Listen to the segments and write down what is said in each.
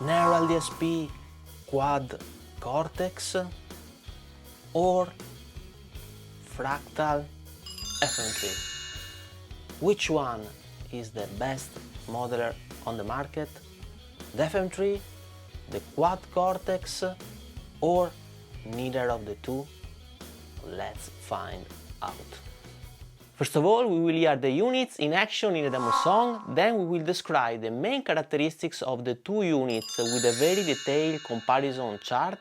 Neural DSP Quad Cortex or Fractal FM3. Which one is the best modeler on the market? The FM3, the Quad Cortex, or neither of the two? Let's find out. First of all, we will hear the units in action in a demo song, then we will describe the main characteristics of the two units with a very detailed comparison chart,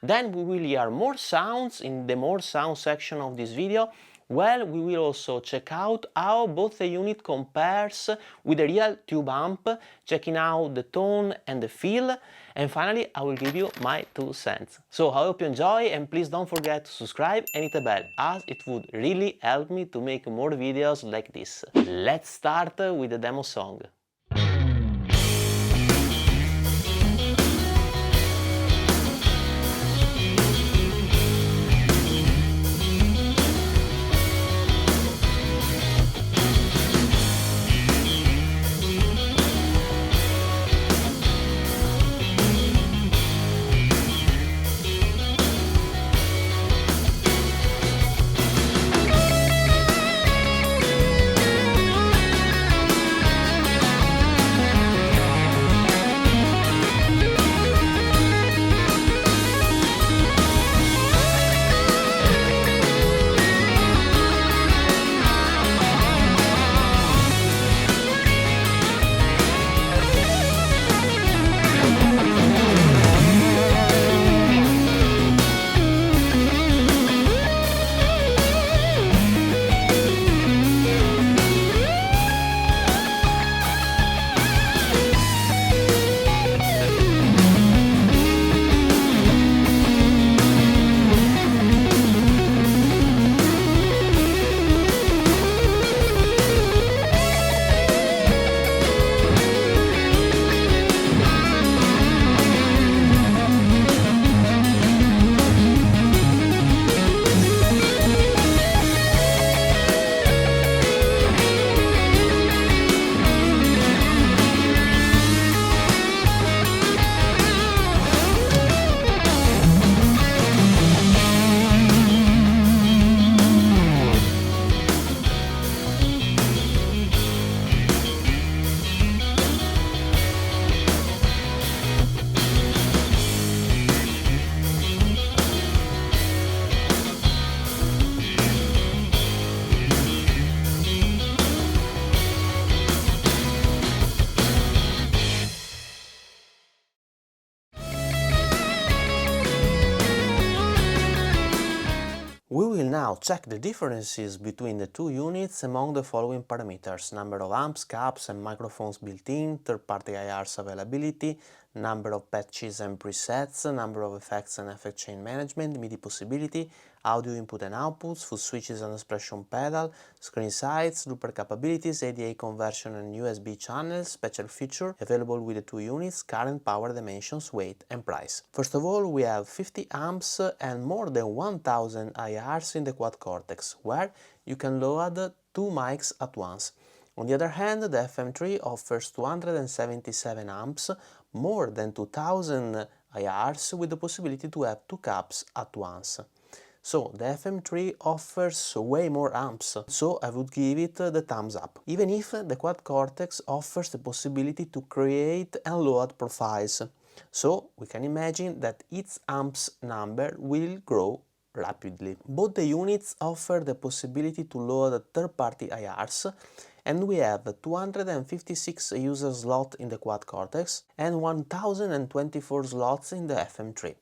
then we will hear more sounds in the more sound section of this video. Well, we will also check out how both the unit compares with a real tube amp, checking out the tone and the feel, and finally I will give you my 2 cents. So I hope you enjoy, and please don't forget to subscribe and hit the bell, as it would really help me to make more videos like this. Let's start with the demo song. We will now check the differences between the two units among the following parameters: number of amps, cabs and microphones built-in, third-party IRs availability, number of patches and presets, number of effects and effect chain management, MIDI possibility, audio input and outputs, foot switches and expression pedal, screen size, looper capabilities, ADA conversion and USB channels, special feature available with the two units, current power dimensions, weight and price. First of all, we have 50 amps and more than 1000 IRs in the Quad Cortex, where you can load 2 mics at once. On the other hand, the FM3 offers 277 amps, more than 2000 IRs with the possibility to have 2 cabs at once. So the FM3 offers way more amps, so I would give it the thumbs up. Even if the Quad Cortex offers the possibility to create and load profiles, so we can imagine that its amps number will grow rapidly. Both the units offer the possibility to load third-party IRs, and we have 256 user slots in the Quad Cortex and 1024 slots in the FM3.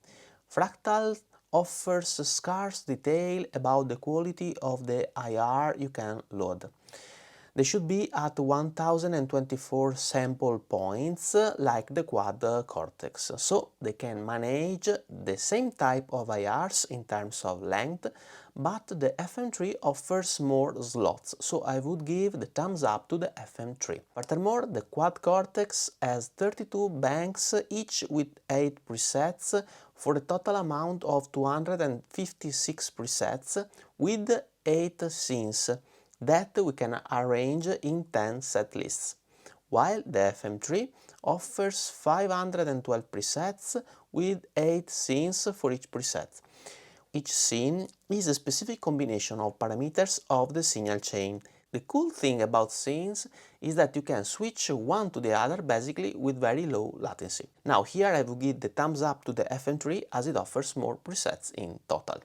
Fractal offers scarce detail about the quality of the IR you can load. They should be at 1024 sample points like the Quad Cortex, so they can manage the same type of IRs in terms of length, but the FM3 offers more slots, so I would give the thumbs up to the FM3. Furthermore, the Quad Cortex has 32 banks, each with 8 presets, for a total amount of 256 presets with 8 scenes that we can arrange in 10 set lists. while the FM3 offers 512 presets with 8 scenes for each preset. Each scene is a specific combination of parameters of the signal chain. The cool thing about scenes is that you can switch one to the other basically with very low latency. Now here I will give the thumbs up to the FM3 as it offers more presets in total.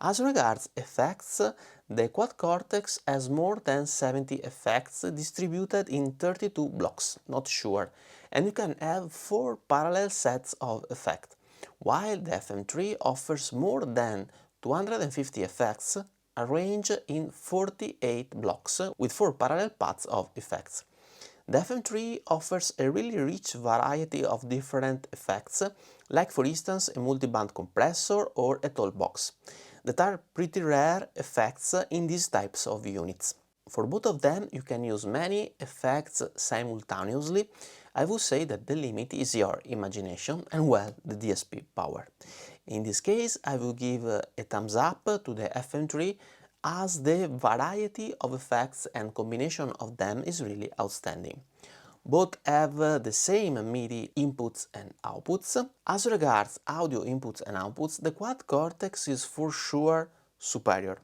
As regards effects, the Quad Cortex has more than 70 effects distributed in 32 blocks, not sure, and you can have 4 parallel sets of effects, while the FM3 offers more than 250 effects arranged in 48 blocks with 4 parallel paths of effects. The FM3 offers a really rich variety of different effects, like for instance a multiband compressor or a tall box, that are pretty rare effects in these types of units. For both of them you can use many effects simultaneously. I would say that the limit is your imagination and, well, the DSP power. In this case I will give a thumbs up to the FM3 as the variety of effects and combination of them is really outstanding. Both have the same MIDI inputs and outputs. As regards audio inputs and outputs, the Quad Cortex is for sure superior.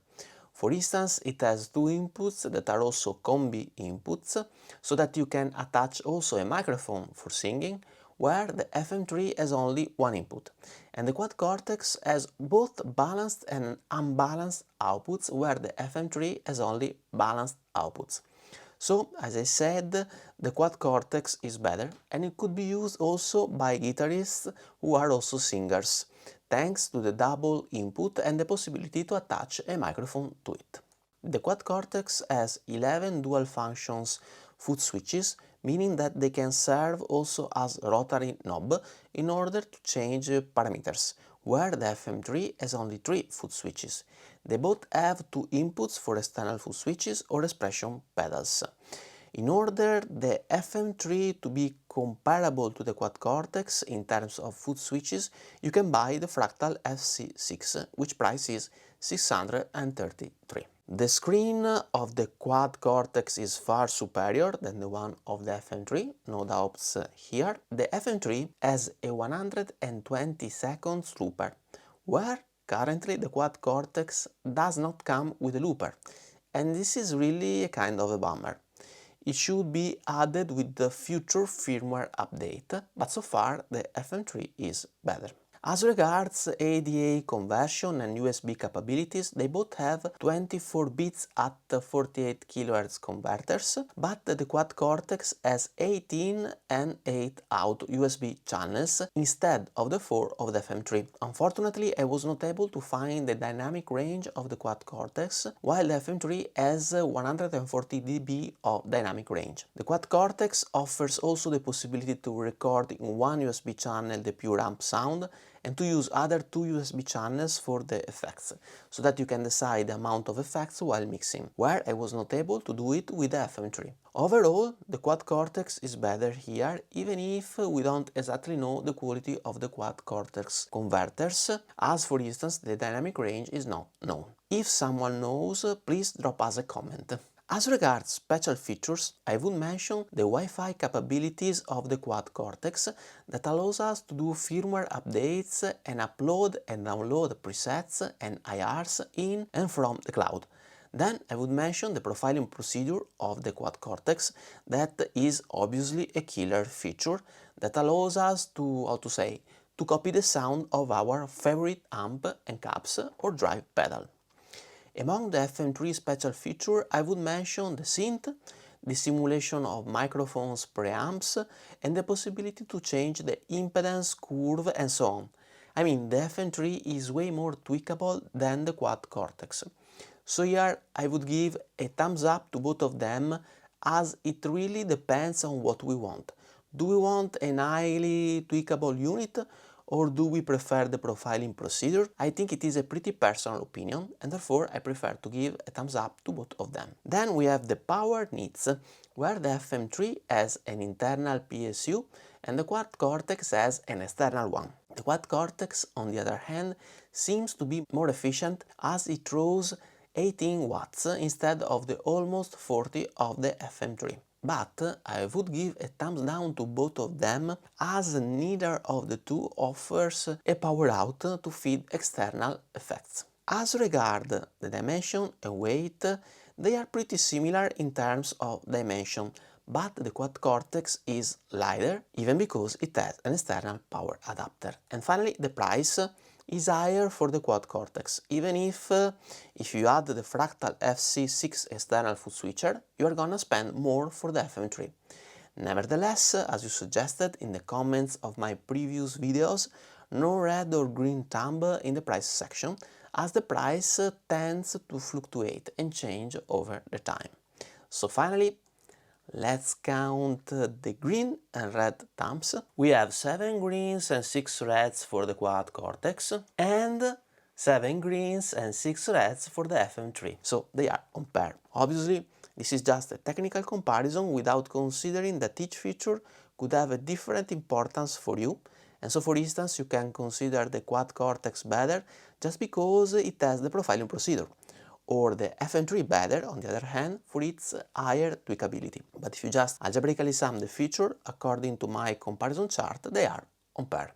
For instance, it has 2 inputs that are also combi inputs, so that you can attach also a microphone for singing, where the FM3 has only 1 input. And the Quad Cortex has both balanced and unbalanced outputs, where the FM3 has only balanced outputs. So, as I said, the Quad Cortex is better, and it could be used also by guitarists who are also singers, thanks to the double input and the possibility to attach a microphone to it. The Quad Cortex has 11 dual functions foot switches, meaning that they can serve also as rotary knob in order to change parameters, where the FM3 has only 3 foot switches. They both have 2 inputs for external foot switches or expression pedals. In order the FM3 to be comparable to the Quad Cortex in terms of foot switches, you can buy the Fractal FC6, which price is 633. The screen of the Quad Cortex is far superior than the one of the FM3, no doubts here. The FM3 has a 120 seconds looper, where currently the Quad Cortex does not come with a looper, and this is really a kind of a bummer. It should be added with the future firmware update, but so far the FM3 is better. As regards ADA conversion and USB capabilities, they both have 24 bits at 48 kHz converters, but the Quad Cortex has 18 and 8 out USB channels instead of the 4 of the FM3. Unfortunately, I was not able to find the dynamic range of the Quad Cortex, while the FM3 has 140 dB of dynamic range. The Quad Cortex offers also the possibility to record in one USB channel the pure amp sound, and to use other 2 USB channels for the effects, so that you can decide the amount of effects while mixing, where I was not able to do it with the FM3. Overall, the Quad Cortex is better here, even if we don't exactly know the quality of the Quad Cortex converters, as for instance the dynamic range is not known. If someone knows, please drop us a comment. As regards special features, I would mention the Wi-Fi capabilities of the Quad Cortex that allows us to do firmware updates and upload and download presets and IRs in and from the cloud. Then I would mention the profiling procedure of the Quad Cortex that is obviously a killer feature that allows us to, to copy the sound of our favorite amp and cabs or drive pedal. Among the FM3 special feature, I would mention the synth, the simulation of microphones preamps, and the possibility to change the impedance curve and so on. I mean, the FM3 is way more tweakable than the Quad Cortex. So here I would give a thumbs up to both of them, as it really depends on what we want. Do we want a highly tweakable unit, or do we prefer the profiling procedure? I think it is a pretty personal opinion, and therefore I prefer to give a thumbs up to both of them. Then we have the power needs, where the FM3 has an internal PSU and the Quad Cortex has an external one. The Quad Cortex, on the other hand, seems to be more efficient, as it draws 18 watts instead of the almost 40 of the FM3. but I would give a thumbs down to both of them, as neither of the two offers a power out to feed external effects. As regards the dimension and weight, they are pretty similar in terms of dimension, but the Quad Cortex is lighter, even because it has an external power adapter. And finally, the price is higher for the Quad Cortex, even if you add the Fractal FC6 external foot switcher, you are gonna spend more for the FM3. Nevertheless, as you suggested in the comments of my previous videos, no red or green thumb in the price section, as the price tends to fluctuate and change over the time. So finally, let's count the green and red thumbs. We have 7 greens and 6 reds for the Quad Cortex and 7 greens and 6 reds for the FM3. So they are on pair. Obviously, this is just a technical comparison without considering that each feature could have a different importance for you. And so, for instance, you can consider the Quad Cortex better just because it has the profiling procedure, or the FM3 better, on the other hand, for its higher tweakability. But if you just algebraically sum the feature according to my comparison chart, they are on pair.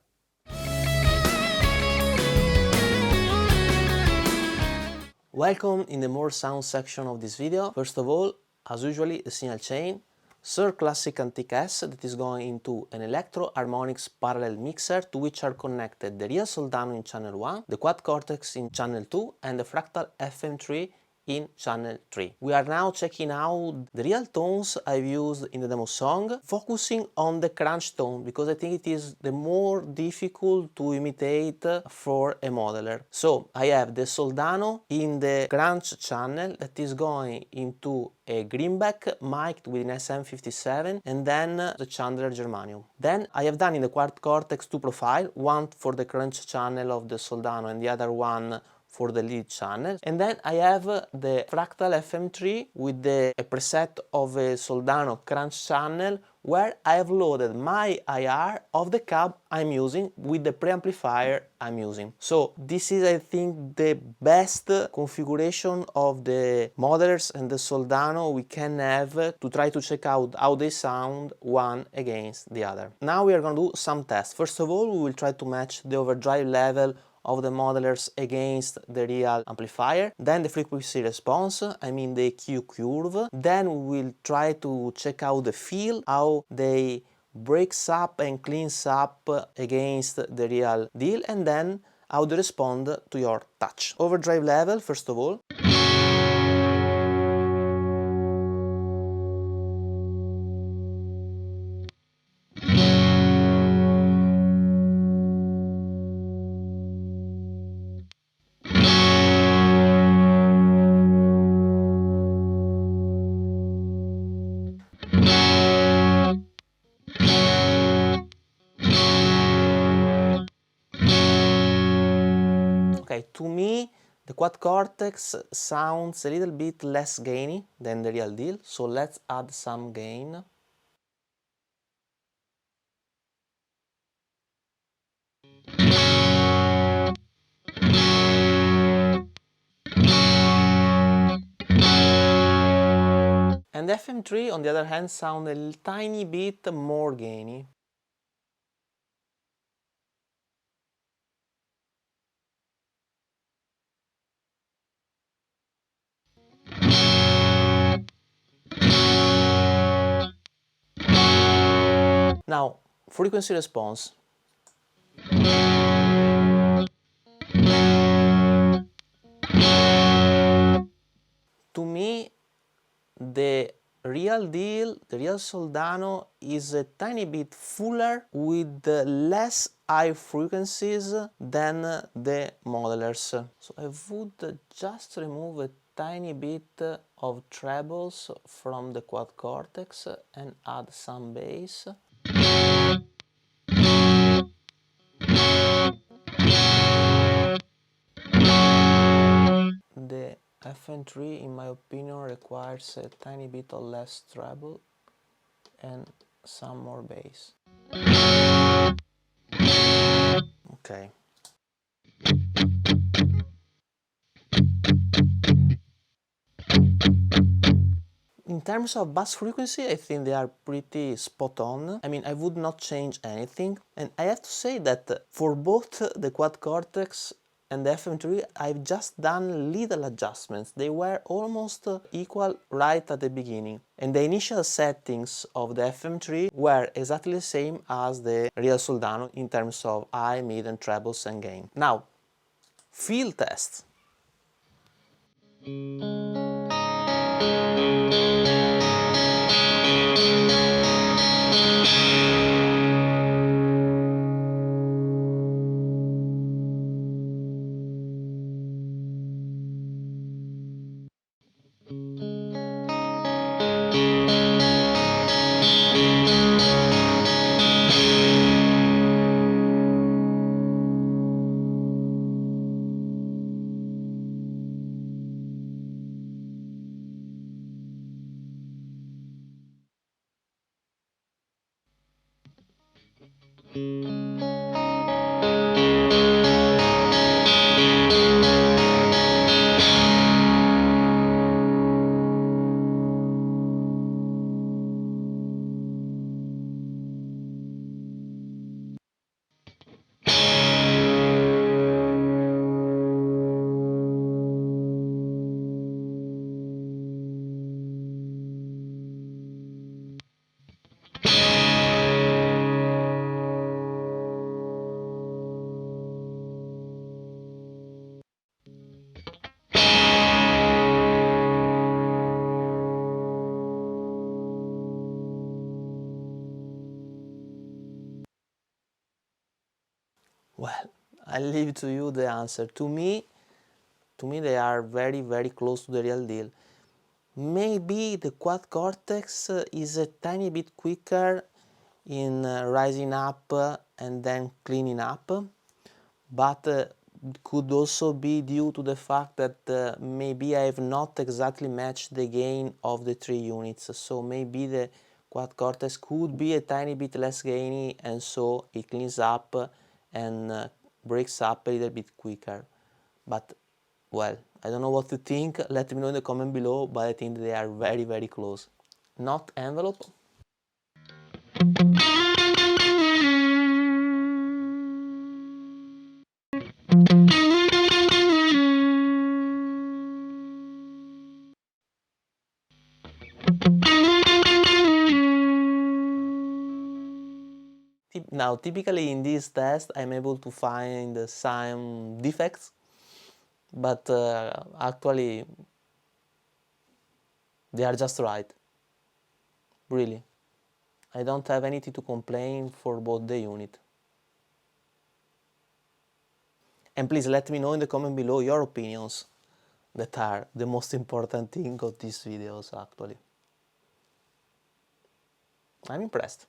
Welcome in the more sound section of this video. First of all, as usually, the signal chain. Third classic Antique S that is going into an Electro Harmonics parallel mixer, to which are connected the real Soldano in channel 1, the Quad Cortex in channel 2 and the Fractal FM3 in channel 3. We are now checking out the real tones I've used in the demo song, focusing on the crunch tone because I think it is the more difficult to imitate for a modeler. So I have the Soldano in the crunch channel that is going into a greenback mic'd with an SM57 and then the Chandler Germanium. Then I have done in the Quad Cortex 2 profile, one for the crunch channel of the Soldano and the other one for the lead channel, and then I have the Fractal FM3 with a preset of a Soldano crunch channel where I have loaded my IR of the cab I'm using with the preamplifier I'm using. So this is, I think, the best configuration of the modelers and the Soldano we can have to try to check out how they sound one against the other. Now we are going to do some tests. First of all, we will try to match the overdrive level of the modelers against the real amplifier, then the frequency response, I mean the EQ curve, then we will try to check out the feel, how they breaks up and cleans up against the real deal, and then how they respond to your touch. Overdrive level, first of all. Okay, to me, the Quad Cortex sounds a little bit less gainy than the real deal, so let's add some gain. And the FM3, on the other hand, sound a tiny bit more gainy. Now, frequency response. To me, the real deal, the real Soldano, is a tiny bit fuller with less high frequencies than the modelers. So I would just remove a tiny bit of trebles from the Quad Cortex and add some bass. The FM3, in my opinion, requires a tiny bit of less treble and some more bass. Okay. In terms of bass frequency, I think they are pretty spot on. I mean, I would not change anything. And I have to say that for both the Quad Cortex and the FM3, I've just done little adjustments. They were almost equal right at the beginning. And the initial settings of the FM3 were exactly the same as the real soldano in terms of high, mid and trebles and gain. Now, feel test. Well, I leave to you the answer. To me they are very close to the real deal. Maybe the Quad Cortex is a tiny bit quicker in rising up and then cleaning up, but could also be due to the fact that maybe I have not exactly matched the gain of the 3 units, so maybe the Quad Cortex could be a tiny bit less gainy and so it cleans up and breaks up a little bit quicker. But well, I don't know what to think, let me know in the comment below, but I think they are very close. Not envelope. Now, typically in this test, I'm able to find some defects, but actually they are just right. Really. I don't have anything to complain for both the unit. And please let me know in the comment below your opinions, that are the most important thing of these videos actually. I'm impressed.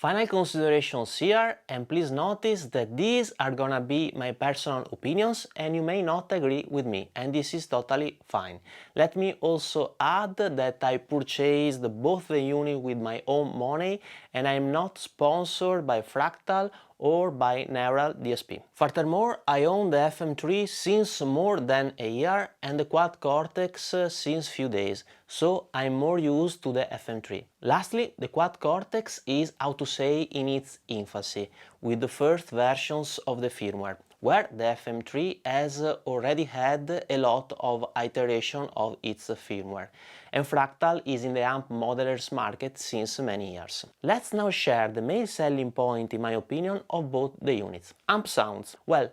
Final considerations here, and please notice that these are gonna be my personal opinions and you may not agree with me, and this is totally fine. Let me also add that I purchased both the unit with my own money and I'm not sponsored by Fractal or by Neural DSP. Furthermore, I own the FM3 since more than a year and the Quad Cortex since few days, so I'm more used to the FM3. Lastly, the Quad Cortex is, how to say, in its infancy, with the first versions of the firmware, where the FM3 has already had a lot of iteration of its firmware, and Fractal is in the amp modelers market since many years. Let's now share the main selling point, in my opinion, of both the units. Amp sounds. Well,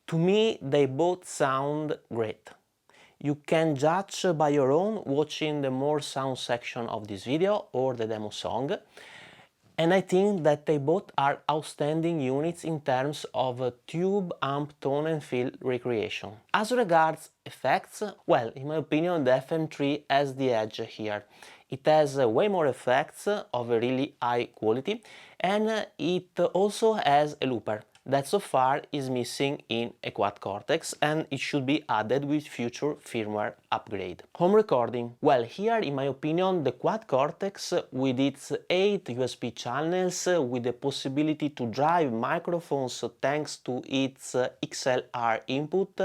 to me they both sound great. You can judge by your own watching the more sound section of this video or the demo song. And I think that they both are outstanding units in terms of tube, amp, tone and feel recreation. As regards effects, well, in my opinion the FM3 has the edge here. It has way more effects of a really high quality, and it also has a looper that so far is missing in a Quad Cortex, and it should be added with future firmware upgrade. Home recording. Well, here in my opinion the Quad Cortex with its 8 USB channels with the possibility to drive microphones thanks to its XLR input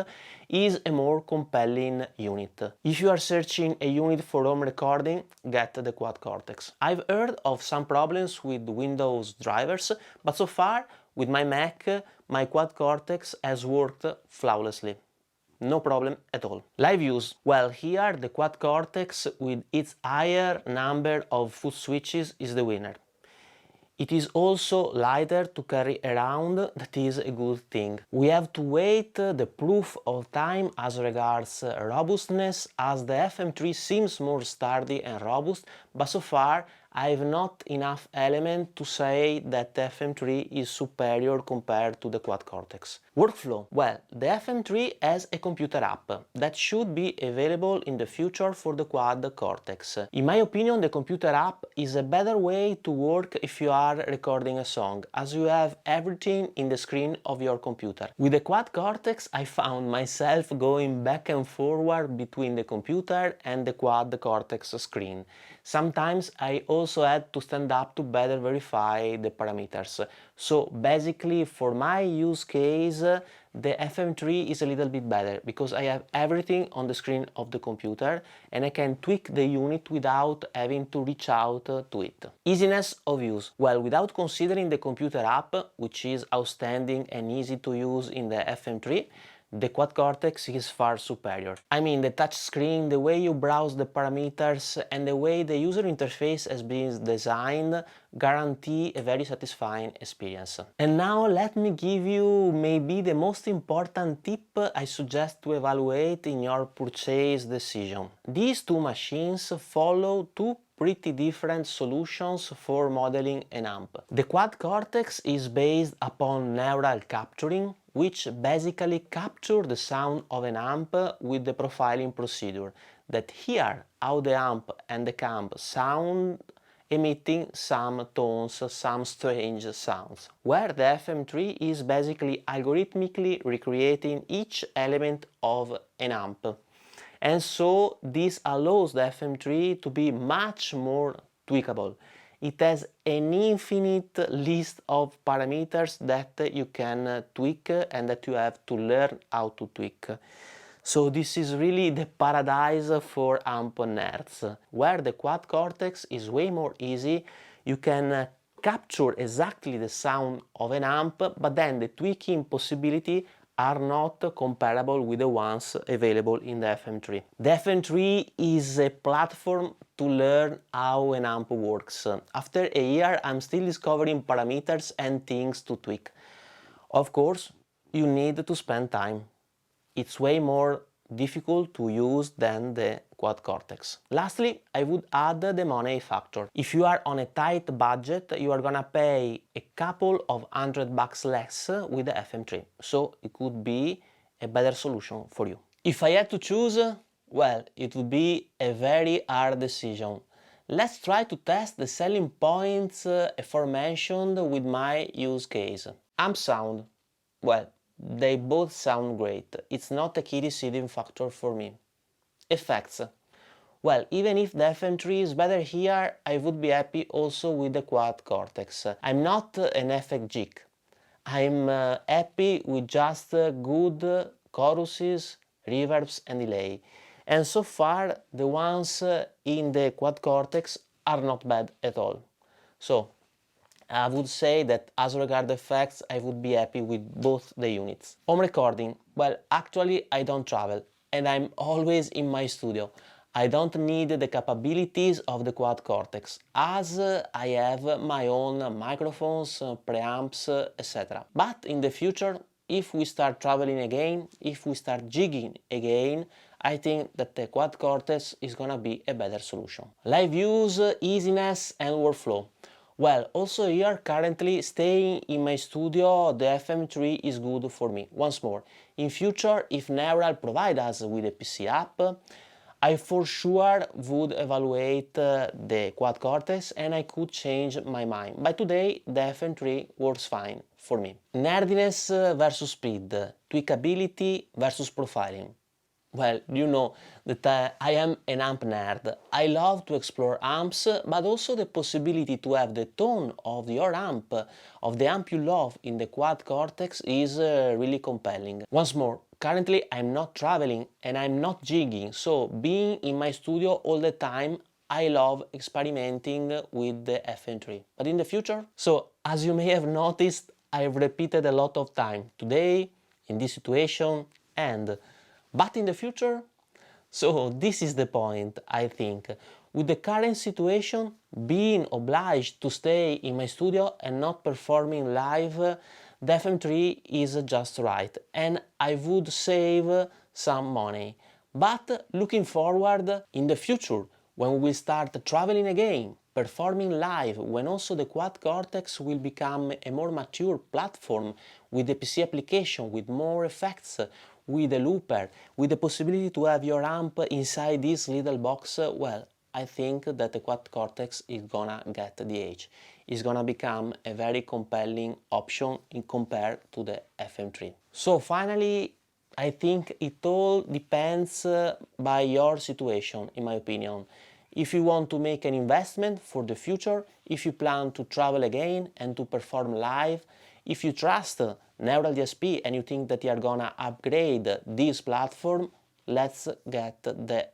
is a more compelling unit. If you are searching a unit for home recording, get the Quad Cortex. I've heard of some problems with Windows drivers, but so far with my Mac, my Quad Cortex has worked flawlessly. No problem at all. Live use. Well, here the Quad Cortex with its higher number of foot switches is the winner. It is also lighter to carry around, that is a good thing. We have to wait the proof of time as regards robustness, as the FM3 seems more sturdy and robust, but so far I have not enough element to say that the FM3 is superior compared to the Quad Cortex. Workflow. Well, the FM3 has a computer app that should be available in the future for the Quad Cortex. In my opinion, the computer app is a better way to work if you are recording a song, as you have everything in the screen of your computer. With the Quad Cortex, I found myself going back and forward between the computer and the Quad Cortex screen. Sometimes I also had to stand up to better verify the parameters. So basically for my use case the FM3 is a little bit better because I have everything on the screen of the computer and I can tweak the unit without having to reach out to it. Easiness of use. Well, without considering the computer app, which is outstanding and easy to use in the FM3, the Quad Cortex is far superior. I mean, the touch screen, the way you browse the parameters and the way the user interface has been designed guarantee a very satisfying experience. And now let me give you maybe the most important tip I suggest to evaluate in your purchase decision. These two machines follow two pretty different solutions for modeling an amp. The Quad Cortex is based upon neural capturing, which basically capture the sound of an amp with the profiling procedure that hear how the amp and the cam sound, emitting some tones, some strange sounds. Where the FM3 is basically algorithmically recreating each element of an amp. And so this allows the FM3 to be much more tweakable. It has an infinite list of parameters that you can tweak and that you have to learn how to tweak. So this is really the paradise for amp nerds. Where the Quad Cortex is way more easy, you can capture exactly the sound of an amp, but then the tweaking possibility are not comparable with the ones available in the FM3. The FM3 is a platform to learn how an amp works. After a year, I'm still discovering parameters and things to tweak. Of course, you need to spend time. It's way more difficult to use than the Quad Cortex. Lastly, I would add the money factor. If you are on a tight budget, you are gonna pay a couple of $100 less with the FM3, so it could be a better solution for you. If I had to choose, well, it would be a very hard decision. Let's try to test the selling points aforementioned with my use case. Amp sound. Well, they both sound great. It's not a key deciding factor for me. Effects. Well, even if the FM3 is better here, I would be happy also with the Quad Cortex. I'm not an effect geek. I'm happy with just good choruses, reverbs and delay. And so far the ones in the Quad Cortex are not bad at all. So I would say that as regards effects, I would be happy with both the units. Home recording. Well, actually I don't travel and I'm always in my studio. I don't need the capabilities of the Quad Cortex, as I have my own microphones, preamps, etc. But in the future, if we start traveling again, if we start jigging again, I think that the Quad Cortex is gonna be a better solution. Live use, easiness and workflow. Well, also here, currently staying in my studio, the FM3 is good for me. Once more, in future, if Neural provide us with a PC app, I for sure would evaluate the Quad Cortex and I could change my mind. But today the FM3 works fine for me. Nerdiness versus speed, tweakability versus profiling. Well, you know that I am an amp nerd. I love to explore amps, but also the possibility to have the tone of your amp, of the amp you love in the Quad Cortex is really compelling. Once more, currently I'm not traveling and I'm not jigging, so being in my studio all the time, I love experimenting with the FM3. But in the future? So, as you may have noticed, I've repeated a lot of time today, in this situation, and but in the future? So this is the point, I think. With the current situation, being obliged to stay in my studio and not performing live, the FM3 is just right and I would save some money. But looking forward, in the future, when we start traveling again, performing live, when also the Quad Cortex will become a more mature platform with the PC application, with more effects, with a looper, with the possibility to have your amp inside this little box, well, I think that the Quad Cortex is gonna get the edge. It's gonna become a very compelling option in compared to the FM3. So finally, I think it all depends by your situation, in my opinion. If you want to make an investment for the future, if you plan to travel again and to perform live, if you trust Neural DSP and you think that you are gonna upgrade this platform, let's get the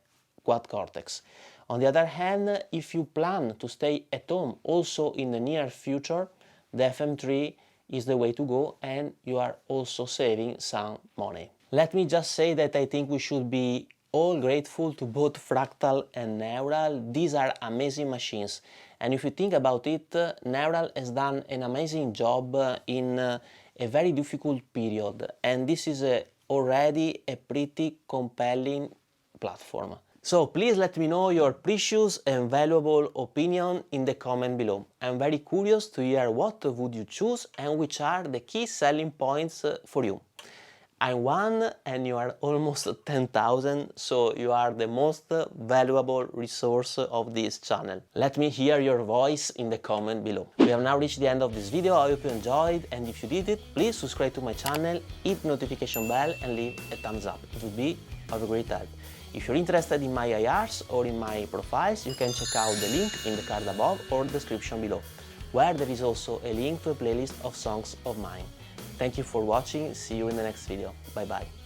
Quad Cortex. On the other hand, if you plan to stay at home also in the near future, the FM3 is the way to go and you are also saving some money. Let me just say that I think we should be all grateful to both Fractal and Neural. These are amazing machines. And if you think about it, Neural has done an amazing job in a very difficult period. And this is already a pretty compelling platform. So please let me know your precious and valuable opinion in the comment below. I'm very curious to hear what would you choose and which are the key selling points for you. I'm one and you are almost 10,000, so you are the most valuable resource of this channel. Let me hear your voice in the comment below. We have now reached the end of this video. I hope you enjoyed, and if you did it, please subscribe to my channel, hit the notification bell and leave a thumbs up. It would be of a great help. If you're interested in my IRs or in my profiles, you can check out the link in the card above or description below, where there is also a link to a playlist of songs of mine. Thank you for watching, see you in the next video, bye bye.